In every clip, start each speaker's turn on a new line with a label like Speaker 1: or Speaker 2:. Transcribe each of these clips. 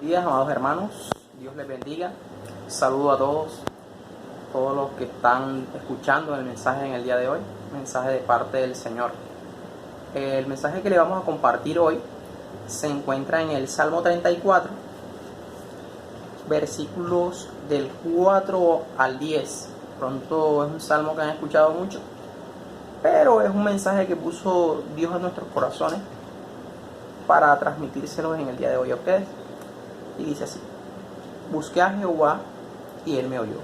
Speaker 1: días, amados hermanos. Dios les bendiga. Saludo a todos los que están escuchando el mensaje en el día de hoy. Mensaje de parte del Señor. El mensaje que le vamos a compartir hoy se encuentra en el Salmo 34, versículos del 4 al 10. Pronto es un salmo que han escuchado mucho, pero es un mensaje que puso Dios en nuestros corazones para transmitírselos en el día de hoy a ustedes. Y dice así: busqué a Jehová y él me oyó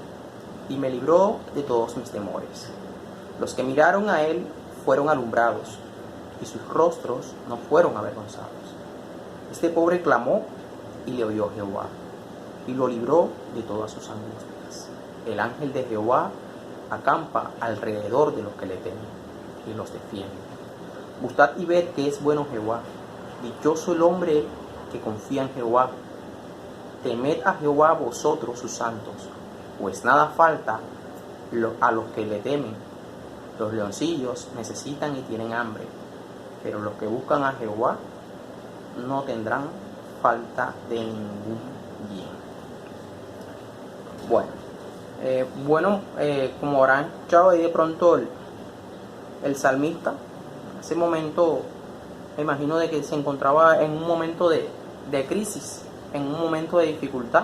Speaker 1: y me libró de todos mis temores. Los que miraron a él fueron alumbrados y sus rostros no fueron avergonzados. Este pobre clamó y le oyó Jehová y lo libró de todas sus angustias. El ángel de Jehová acampa alrededor de los que le temen y los defiende. Buscad y ved que es bueno Jehová. Dichoso el hombre que confía en Jehová. Temed a Jehová vosotros sus santos, pues nada falta a los que le temen. Los leoncillos necesitan y tienen hambre, pero los que buscan a Jehová no tendrán falta de ningún bien. Como habrán escuchado ahí de pronto el salmista, en ese momento me imagino de que se encontraba en un momento de crisis, en un momento de dificultad,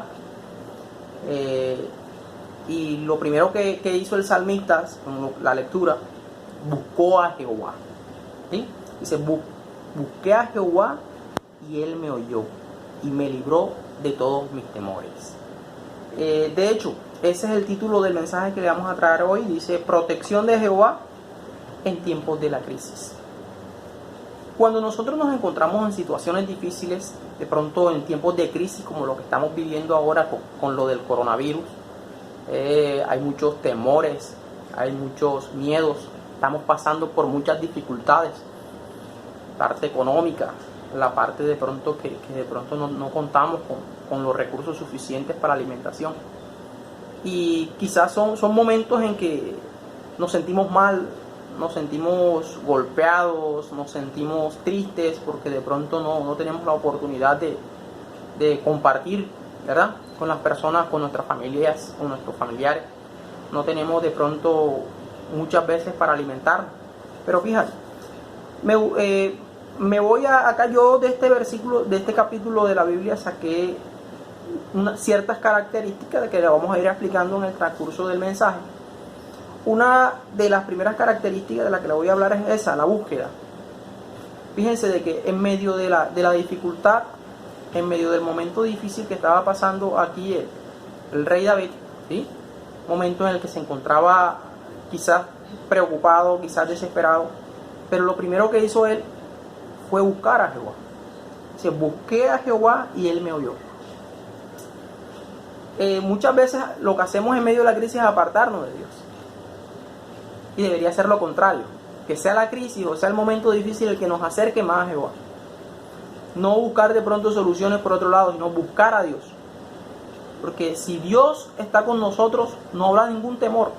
Speaker 1: y lo primero que hizo el salmista con la lectura, buscó a Jehová, ¿sí? Dice: busqué a Jehová y él me oyó y me libró de todos mis temores. De hecho, ese es el título del mensaje que le vamos a traer hoy. Dice: protección de Jehová en tiempos de la crisis. Cuando nosotros nos encontramos en situaciones difíciles, de pronto en tiempos de crisis como lo que estamos viviendo ahora con lo del coronavirus, hay muchos temores, hay muchos miedos, estamos pasando por muchas dificultades, parte económica, la parte de pronto que de pronto no contamos con los recursos suficientes para alimentación, y quizás son momentos en que nos sentimos mal, nos sentimos golpeados, nos sentimos tristes porque de pronto no tenemos la oportunidad de compartir, ¿verdad?, con las personas, con nuestras familias, con nuestros familiares. No tenemos de pronto muchas veces para alimentarnos. Pero fíjate, me voy acá yo de este versículo, de este capítulo de la Biblia, saqué ciertas características de que le vamos a ir explicando en el transcurso del mensaje. Una de las primeras características de la que le voy a hablar es esa, la búsqueda. Fíjense de que en medio de la dificultad, en medio del momento difícil que estaba pasando aquí el rey David, ¿sí?, momento en el que se encontraba quizás preocupado, quizás desesperado, pero lo primero que hizo él fue buscar a Jehová. Dice: busqué a Jehová y él me oyó. Muchas veces lo que hacemos en medio de la crisis es apartarnos de Dios. Y debería ser lo contrario, que sea la crisis o sea el momento difícil el que nos acerque más a Jehová. No buscar de pronto soluciones por otro lado, sino buscar a Dios. Porque si Dios está con nosotros, no habrá ningún temor.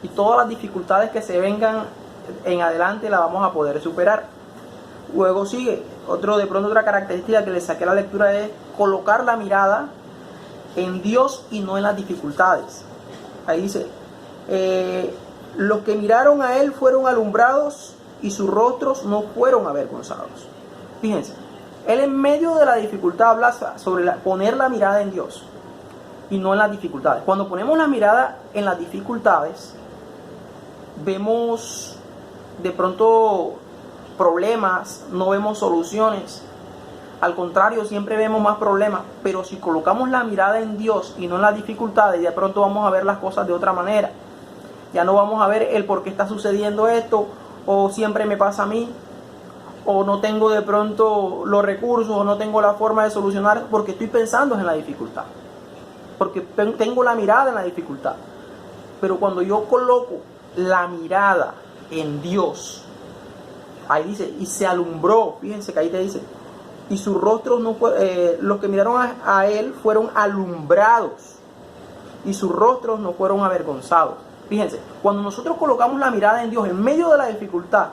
Speaker 1: Y todas las dificultades que se vengan en adelante las vamos a poder superar. Luego sigue, otra característica que le saqué a la lectura es colocar la mirada en Dios y no en las dificultades. Ahí dice: los que miraron a él fueron alumbrados y sus rostros no fueron avergonzados. Fíjense, él en medio de la dificultad habla sobre poner la mirada en Dios y no en las dificultades. Cuando ponemos la mirada en las dificultades, vemos de pronto problemas, no vemos soluciones. Al contrario, siempre vemos más problemas. Pero si colocamos la mirada en Dios y no en las dificultades, de pronto vamos a ver las cosas de otra manera. Ya no vamos a ver el por qué está sucediendo esto, o siempre me pasa a mí, o no tengo de pronto los recursos, o no tengo la forma de solucionar, porque estoy pensando en la dificultad, porque tengo la mirada en la dificultad. Pero cuando yo coloco la mirada en Dios, ahí dice: y se alumbró. Fíjense que ahí te dice: y sus rostros no los que miraron a él fueron alumbrados y sus rostros no fueron avergonzados. Fíjense, cuando nosotros colocamos la mirada en Dios en medio de la dificultad,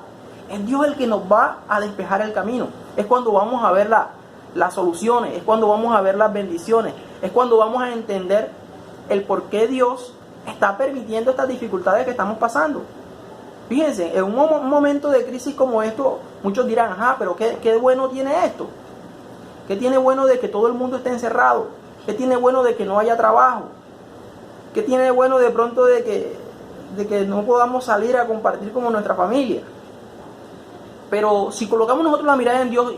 Speaker 1: es Dios el que nos va a despejar el camino. Es cuando vamos a ver las soluciones, es cuando vamos a ver las bendiciones, es cuando vamos a entender el por qué Dios está permitiendo estas dificultades que estamos pasando. Fíjense, en un momento de crisis como esto, muchos dirán, ajá, pero ¿qué bueno tiene esto? ¿Qué tiene bueno de que todo el mundo esté encerrado? ¿Qué tiene bueno de que no haya trabajo? ¿Qué tiene bueno de pronto de que no podamos salir a compartir con nuestra familia? Pero si colocamos nosotros la mirada en Dios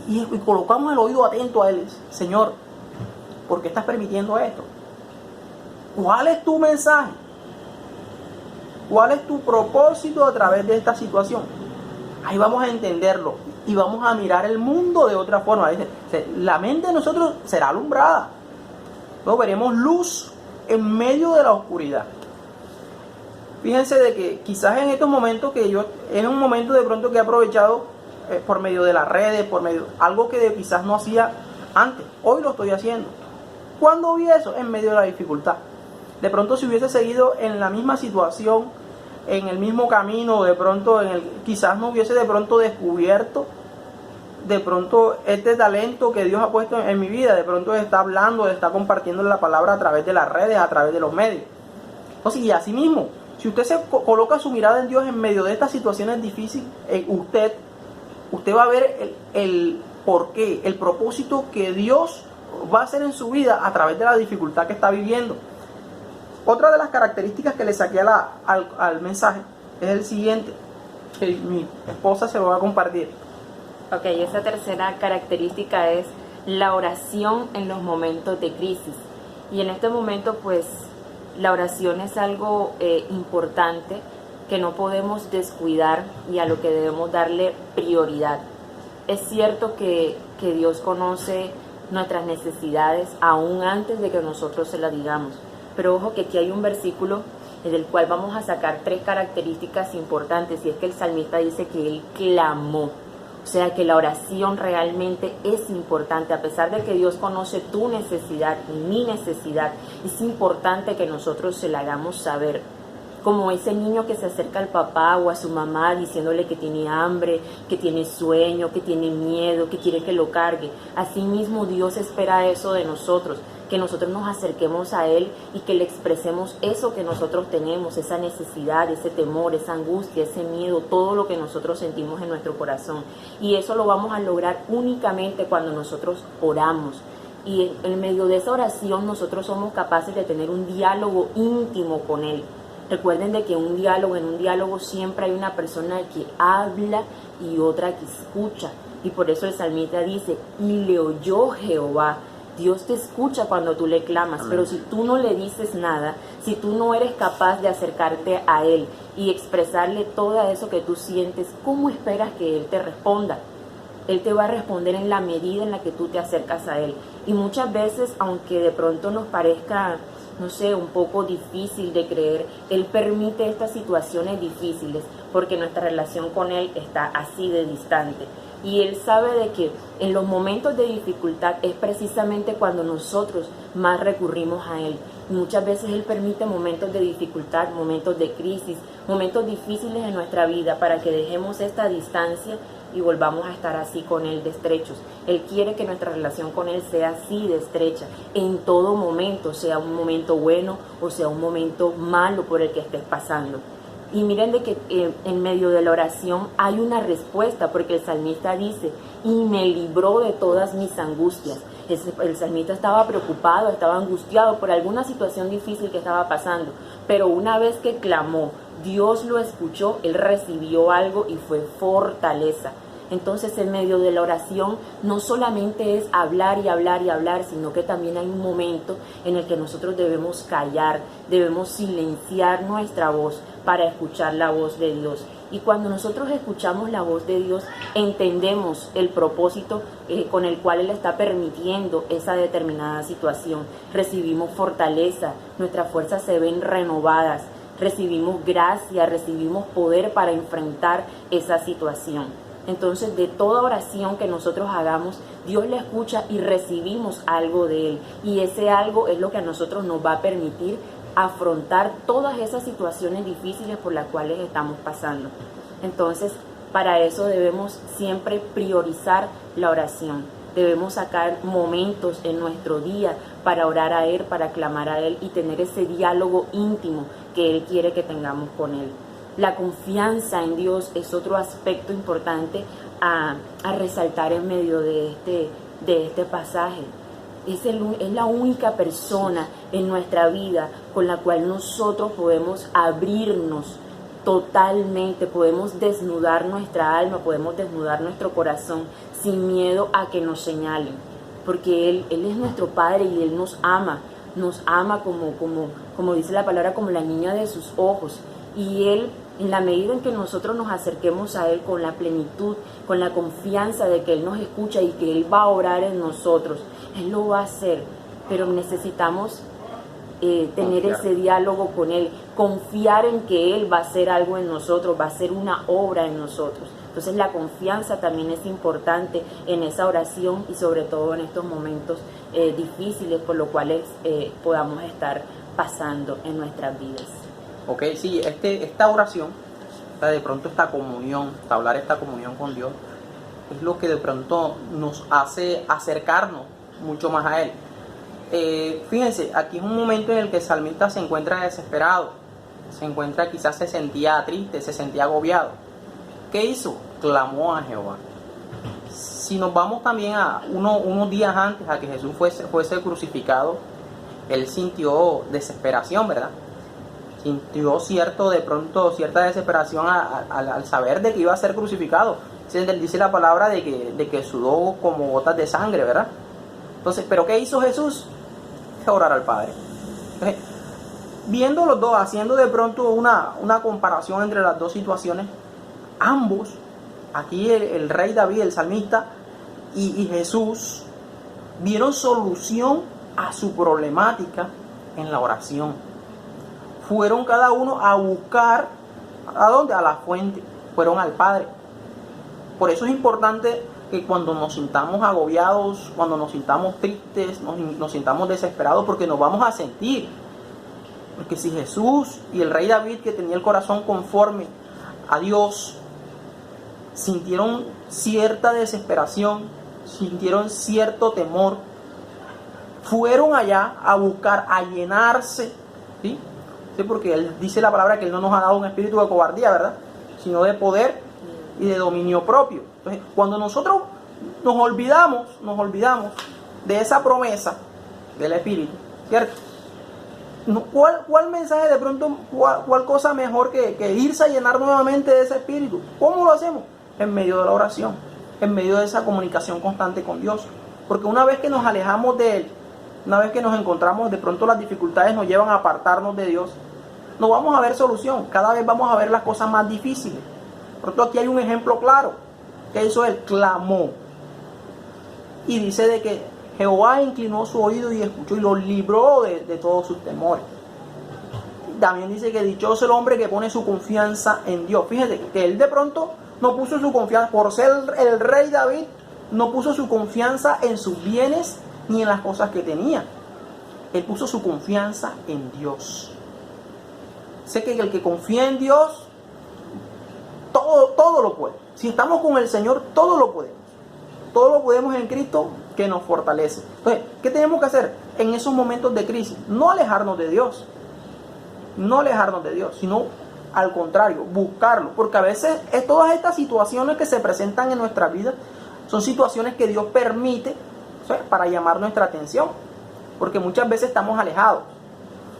Speaker 1: y colocamos el oído atento a Él, Señor, ¿por qué estás permitiendo esto? ¿Cuál es tu mensaje? ¿Cuál es tu propósito a través de esta situación? Ahí vamos a entenderlo y vamos a mirar el mundo de otra forma. La mente de nosotros será alumbrada. Luego veremos luz en medio de la oscuridad. Fíjense de que quizás en estos momentos que yo, en un momento de pronto que he aprovechado por medio de las redes, por medio algo que quizás no hacía antes, hoy lo estoy haciendo. ¿Cuándo vi eso? En medio de la dificultad. De pronto si hubiese seguido en la misma situación, en el mismo camino, de pronto quizás no hubiese de pronto descubierto de pronto este talento que Dios ha puesto en mi vida, de pronto está hablando, está compartiendo la palabra a través de las redes, a través de los medios. Entonces, y así mismo, si usted se coloca su mirada en Dios en medio de estas situaciones difíciles, usted va a ver el porqué, el propósito que Dios va a hacer en su vida a través de la dificultad que está viviendo. Otra de las características que le saqué al mensaje es el siguiente, que mi esposa se lo va a compartir.
Speaker 2: Ok, esa tercera característica es la oración en los momentos de crisis. Y en este momento, pues, la oración es algo importante que no podemos descuidar y a lo que debemos darle prioridad. Es cierto que Dios conoce nuestras necesidades aún antes de que nosotros se las digamos. Pero ojo que aquí hay un versículo del cual vamos a sacar 3 características importantes, y es que el salmista dice que él clamó. O sea que la oración realmente es importante, a pesar de que Dios conoce tu necesidad y mi necesidad, es importante que nosotros se la hagamos saber. Como ese niño que se acerca al papá o a su mamá diciéndole que tiene hambre, que tiene sueño, que tiene miedo, que quiere que lo cargue. Asimismo Dios espera eso de nosotros, que nosotros nos acerquemos a Él y que le expresemos eso que nosotros tenemos, esa necesidad, ese temor, esa angustia, ese miedo, todo lo que nosotros sentimos en nuestro corazón. Y eso lo vamos a lograr únicamente cuando nosotros oramos. Y en medio de esa oración nosotros somos capaces de tener un diálogo íntimo con Él. Recuerden de que en un diálogo siempre hay una persona que habla y otra que escucha. Y por eso el salmista dice, y le oyó Jehová. Dios te escucha cuando tú le clamas. Amén. Pero si tú no le dices nada, si tú no eres capaz de acercarte a Él y expresarle todo eso que tú sientes, ¿cómo esperas que Él te responda? Él te va a responder en la medida en la que tú te acercas a Él. Y muchas veces, aunque de pronto nos parezca, no sé, un poco difícil de creer, Él permite estas situaciones difíciles porque nuestra relación con Él está así de distante. Y Él sabe de que en los momentos de dificultad es precisamente cuando nosotros más recurrimos a Él. Y muchas veces Él permite momentos de dificultad, momentos de crisis, momentos difíciles en nuestra vida para que dejemos esta distancia y volvamos a estar así con Él de estrechos. Él quiere que nuestra relación con Él sea así de estrecha, en todo momento, sea un momento bueno o sea un momento malo por el que estés pasando. Y miren de que en medio de la oración hay una respuesta, porque el salmista dice, y me libró de todas mis angustias. El salmista estaba preocupado, estaba angustiado por alguna situación difícil que estaba pasando, pero una vez que clamó, Dios lo escuchó, él recibió algo y fue fortaleza. Entonces, en medio de la oración no solamente es hablar y hablar y hablar, sino que también hay un momento en el que nosotros debemos callar, debemos silenciar nuestra voz para escuchar la voz de Dios. Y cuando nosotros escuchamos la voz de Dios, entendemos el propósito con el cual Él está permitiendo esa determinada situación. Recibimos fortaleza, nuestras fuerzas se ven renovadas, recibimos gracia, recibimos poder para enfrentar esa situación. Entonces, de toda oración que nosotros hagamos, Dios la escucha y recibimos algo de Él. Y ese algo es lo que a nosotros nos va a permitir afrontar todas esas situaciones difíciles por las cuales estamos pasando. Entonces, para eso debemos siempre priorizar la oración. Debemos sacar momentos en nuestro día para orar a Él, para clamar a Él y tener ese diálogo íntimo que Él quiere que tengamos con Él. La confianza en Dios es otro aspecto importante a resaltar en medio de este pasaje. Es la única persona en nuestra vida con la cual nosotros podemos abrirnos totalmente, podemos desnudar nuestra alma, podemos desnudar nuestro corazón sin miedo a que nos señalen, porque Él es nuestro Padre y Él nos ama como dice la palabra, como la niña de sus ojos. Y Él, en la medida en que nosotros nos acerquemos a Él con la plenitud, con la confianza de que Él nos escucha y que Él va a orar en nosotros, Él lo va a hacer, pero necesitamos tener ese diálogo con Él, confiar en que Él va a hacer algo en nosotros, va a hacer una obra en nosotros. Entonces la confianza también es importante en esa oración y sobre todo en estos momentos difíciles por los cuales podamos estar pasando en nuestras vidas.
Speaker 1: Ok, sí, esta oración, de pronto esta comunión, hablar esta comunión con Dios, es lo que de pronto nos hace acercarnos mucho más a Él. Fíjense, aquí es un momento en el que el salmista se encuentra desesperado, quizás se sentía triste, se sentía agobiado. ¿Qué hizo? Clamó a Jehová. Si nos vamos también a unos días antes a que Jesús fuese crucificado, Él sintió desesperación, ¿verdad? Sintió cierta desesperación al saber de que iba a ser crucificado. Dice la palabra de que sudó como gotas de sangre, ¿verdad? Entonces, ¿pero qué hizo Jesús? Orar al Padre. Entonces, viendo los dos, haciendo de pronto una comparación entre las dos situaciones, ambos, aquí el rey David, el salmista, y Jesús, vieron solución a su problemática en la oración. Fueron cada uno a buscar, ¿a dónde? A la fuente, fueron al Padre. Por eso es importante que cuando nos sintamos agobiados, cuando nos sintamos tristes, nos sintamos desesperados, porque nos vamos a sentir. Porque si Jesús y el rey David, que tenía el corazón conforme a Dios, sintieron cierta desesperación, sintieron cierto temor, fueron allá a buscar, a llenarse, ¿sí? Sí, porque Él dice la palabra que Él no nos ha dado un espíritu de cobardía, ¿verdad? Sino de poder y de dominio propio. Entonces, cuando nosotros nos olvidamos de esa promesa del espíritu, ¿cierto? ¿Cuál mensaje de pronto, cuál cosa mejor que irse a llenar nuevamente de ese espíritu? ¿Cómo lo hacemos? En medio de la oración, en medio de esa comunicación constante con Dios. Porque una vez que nos alejamos de Él, una vez que nos encontramos, de pronto las dificultades nos llevan a apartarnos de Dios, no vamos a ver solución, cada vez vamos a ver las cosas más difíciles. Por ejemplo, aquí hay un ejemplo claro. ¿Qué hizo Él? Clamó. Y dice de que Jehová inclinó su oído y escuchó y lo libró de todos sus temores. También dice que dichoso el hombre que pone su confianza en Dios. Fíjate que Él de pronto no puso su confianza, por ser el rey David, no puso su confianza en sus bienes ni en las cosas que tenía. Él puso su confianza en Dios. Sé que el que confía en Dios, todo lo puede. Si estamos con el Señor, todo lo podemos. Todo lo podemos en Cristo que nos fortalece. Entonces, ¿qué tenemos que hacer en esos momentos de crisis? No alejarnos de Dios. No alejarnos de Dios, sino al contrario, buscarlo. Porque a veces todas estas situaciones que se presentan en nuestra vida son situaciones que Dios permite, ¿sabes?, para llamar nuestra atención. Porque muchas veces estamos alejados.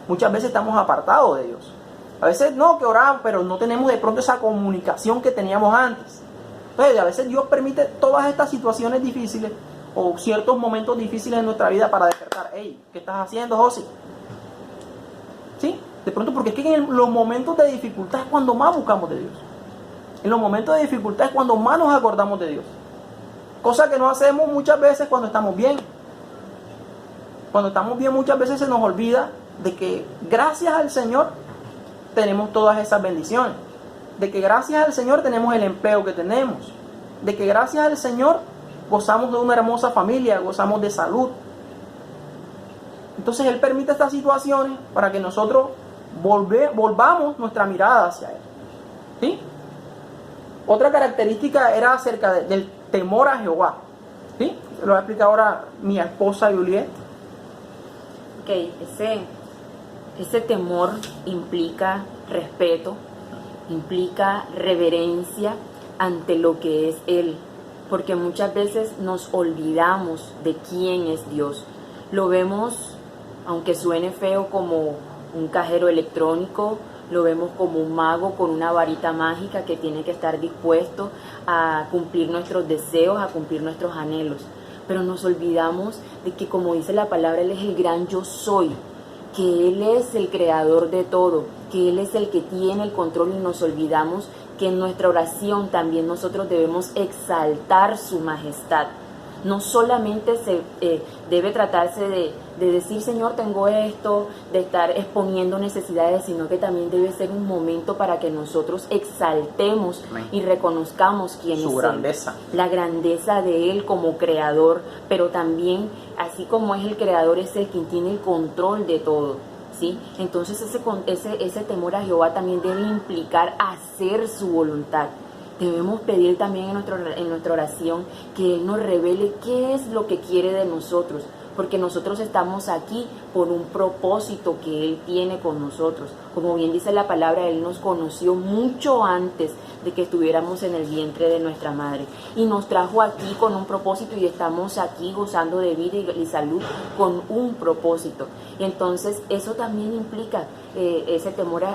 Speaker 1: Muchas veces estamos apartados de Dios. A veces no, que oramos, pero no tenemos de pronto esa comunicación que teníamos antes. Entonces, a veces Dios permite todas estas situaciones difíciles o ciertos momentos difíciles en nuestra vida para despertar. Hey, ¿qué estás haciendo, José? ¿Sí? De pronto, porque es que en los momentos de dificultad es cuando más buscamos de Dios. En los momentos de dificultad es cuando más nos acordamos de Dios. Cosa que no hacemos muchas veces cuando estamos bien. Cuando estamos bien muchas veces se nos olvida de que gracias al Señor tenemos todas esas bendiciones. De que gracias al Señor tenemos el empleo que tenemos. De que gracias al Señor gozamos de una hermosa familia, gozamos de salud. Entonces Él permite estas situaciones para que nosotros volvamos nuestra mirada hacia Él. ¿Sí? Otra característica era acerca del temor a Jehová. ¿Sí? lo va a explicar ahora mi esposa Juliet.
Speaker 2: Ok, ese temor implica respeto, implica reverencia ante lo que es Él, porque muchas veces nos olvidamos de quién es Dios. Lo vemos, aunque suene feo, como un cajero electrónico, lo vemos como un mago con una varita mágica que tiene que estar dispuesto a cumplir nuestros deseos, a cumplir nuestros anhelos. Pero nos olvidamos de que, como dice la palabra, Él es el gran yo soy, que Él es el creador de todo, que Él es el que tiene el control, y nos olvidamos que en nuestra oración también nosotros debemos exaltar su majestad. No solamente debe tratarse de decir, Señor, tengo esto, de estar exponiendo necesidades, sino que también debe ser un momento para que nosotros exaltemos y reconozcamos quién es
Speaker 1: su grandeza.
Speaker 2: Él, la grandeza de Él como creador, pero también, así como es el creador, es el quien tiene el control de todo, ¿sí? Entonces ese temor a Jehová también debe implicar hacer su voluntad. Debemos pedir también en nuestra oración que Él nos revele qué es lo que quiere de nosotros, porque nosotros estamos aquí por un propósito que Él tiene con nosotros. Como bien dice la palabra, Él nos conoció mucho antes de que estuviéramos en el vientre de nuestra madre, y nos trajo aquí con un propósito, y estamos aquí gozando de vida y salud con un propósito. Y entonces eso también implica ese temor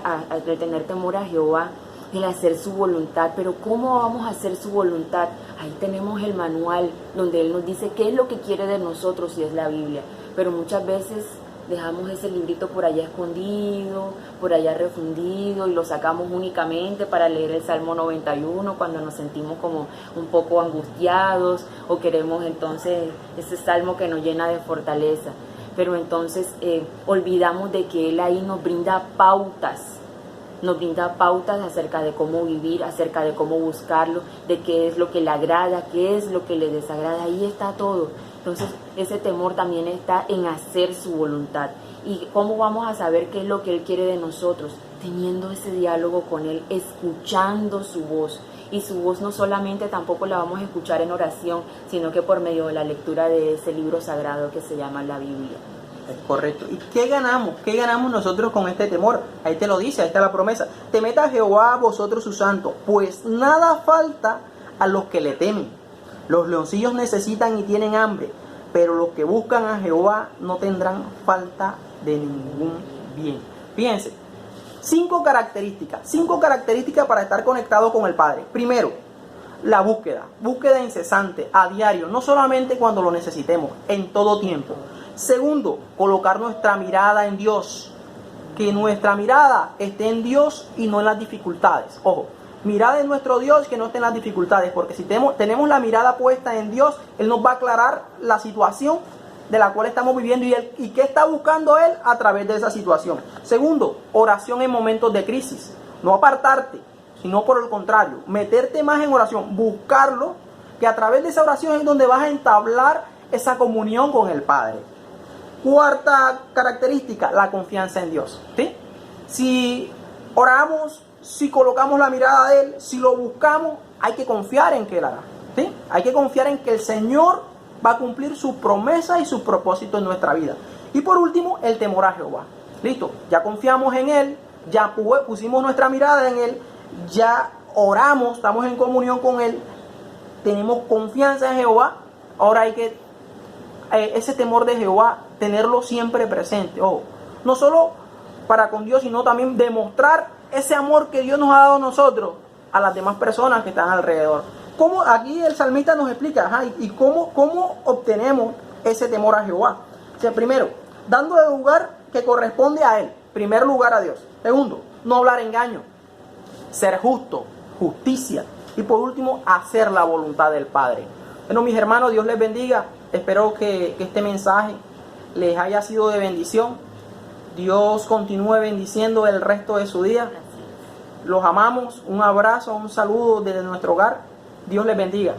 Speaker 2: el tener temor a Jehová, el hacer su voluntad. Pero ¿cómo vamos a hacer su voluntad? Ahí tenemos el manual donde Él nos dice qué es lo que quiere de nosotros, y es la Biblia. Pero muchas veces dejamos ese librito por allá escondido, por allá refundido, y lo sacamos únicamente para leer el Salmo 91 cuando nos sentimos como un poco angustiados, o queremos entonces ese salmo que nos llena de fortaleza. Pero entonces olvidamos de que Él ahí nos brinda pautas acerca de cómo vivir, acerca de cómo buscarlo, de qué es lo que le agrada, qué es lo que le desagrada. Ahí está todo. Entonces ese temor también está en hacer su voluntad. ¿Y cómo vamos a saber qué es lo que Él quiere de nosotros? Teniendo ese diálogo con Él, escuchando su voz. Y su voz no solamente tampoco la vamos a escuchar en oración, sino que por medio de la lectura de ese libro sagrado que se llama la Biblia.
Speaker 1: Es correcto. ¿Y qué ganamos? ¿Qué ganamos nosotros con este temor? Ahí te lo dice, ahí está la promesa. Temed a Jehová, vosotros sus santos, pues nada falta a los que le temen. Los leoncillos necesitan y tienen hambre, pero los que buscan a Jehová no tendrán falta de ningún bien. Fíjense, 5 características para estar conectado con el Padre. Primero, la búsqueda incesante, a diario, no solamente cuando lo necesitemos, en todo tiempo. Segundo, colocar nuestra mirada en Dios. Que nuestra mirada esté en Dios y no en las dificultades. Ojo, mirada en nuestro Dios, que no esté en las dificultades. Porque si tenemos la mirada puesta en Dios, Él nos va a aclarar la situación de la cual estamos viviendo y qué está buscando Él a través de esa situación. Segundo, oración en momentos de crisis. No apartarte, sino por el contrario, meterte más en oración, buscarlo, que a través de esa oración es donde vas a entablar esa comunión con el Padre. Cuarta característica, la confianza en Dios. ¿Sí? Si oramos, si colocamos la mirada de Él, si lo buscamos, hay que confiar en que Él hará. ¿Sí? Hay que confiar en que el Señor va a cumplir sus promesas y sus propósitos en nuestra vida. Y por último, el temor a Jehová. Listo, ya confiamos en Él, ya pusimos nuestra mirada en Él, ya oramos, estamos en comunión con Él, tenemos confianza en Jehová. Ahora hay que ese temor de Jehová, tenerlo siempre presente. Ojo, no solo para con Dios, sino también demostrar ese amor que Dios nos ha dado a nosotros, a las demás personas que están alrededor. Como aquí el salmista nos explica, y cómo obtenemos ese temor a Jehová. O sea, primero, dando el lugar que corresponde a Él. Primer lugar a Dios. Segundo, no hablar engaño. Ser justo, justicia. Y por último, hacer la voluntad del Padre. Bueno, mis hermanos, Dios les bendiga. Espero que este mensaje les haya sido de bendición. Dios continúe bendiciendo el resto de su día. Los amamos. Un abrazo, un saludo desde nuestro hogar. Dios les bendiga.